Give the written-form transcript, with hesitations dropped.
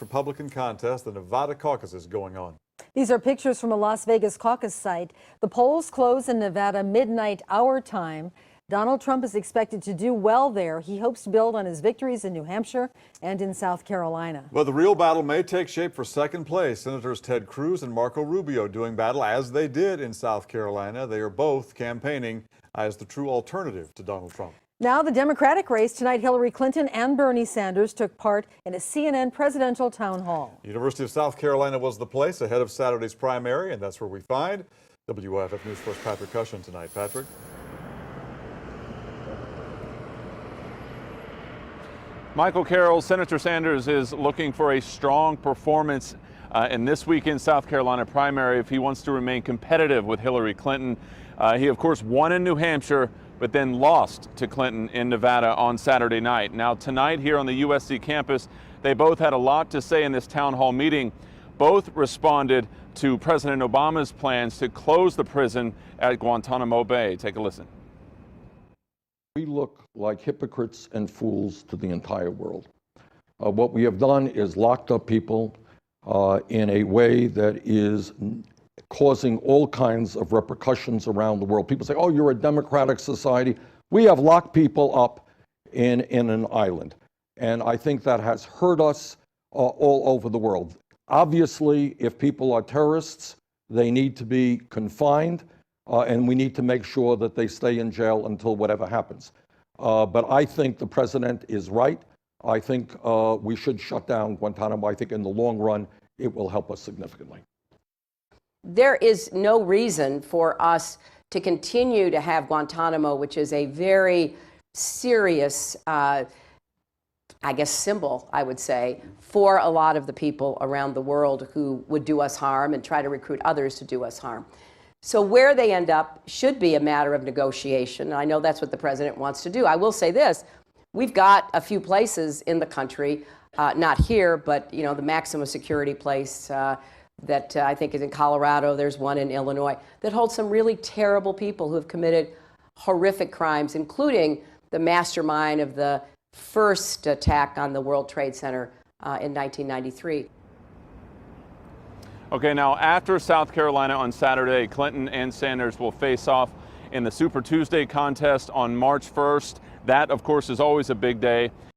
Republican contest, the Nevada caucus is going on. These are pictures from a Las Vegas caucus site. The polls close in Nevada midnight our time. Donald Trump is expected to do well there. He hopes to build on his victories in New Hampshire and in South Carolina. Well, the real battle may take shape for second place. Senators Ted Cruz and Marco Rubio doing battle as they did in South Carolina. They are both campaigning as the true alternative to Donald Trump. Now the Democratic race tonight, Hillary Clinton and Bernie Sanders took part in a CNN presidential town hall. University of South Carolina was the place ahead of Saturday's primary, and that's where we find WYFF News First Patrick Cushion tonight. Patrick? Michael Carroll, Senator Sanders is looking for a strong performance in this weekend's South Carolina primary if he wants to remain competitive with Hillary Clinton. He, of course, won in New Hampshire, but then lost to Clinton in Nevada on Saturday night. Now, tonight here on the USC campus, they both had a lot to say in this town hall meeting. Both responded to President Obama's plans to close the prison at Guantanamo Bay. Take a listen. We look like hypocrites and fools to the entire world. What we have done is locked up people in a way that is causing all kinds of repercussions around the world. People say, oh, you're a democratic society. We have locked people up in an island. And I think that has hurt us all over the world. Obviously, if people are terrorists, they need to be confined. And we need to make sure that they stay in jail until whatever happens. But I think the president is right. I think we should shut down Guantanamo. I think in the long run, it will help us significantly. There is no reason for us to continue to have Guantanamo, which is a very serious, I guess, symbol, I would say, for a lot of the people around the world who would do us harm and try to recruit others to do us harm. So where they end up should be a matter of negotiation. I know that's what the president wants to do. I will say this. We've got a few places in the country, not here, but the maximum security place that I think is in Colorado. There's one in Illinois that holds some really terrible people who have committed horrific crimes, including the mastermind of the first attack on the World Trade Center in 1993. Okay, now after South Carolina on Saturday, Clinton and Sanders will face off in the Super Tuesday contest on March 1st. That, of course, is always a big day.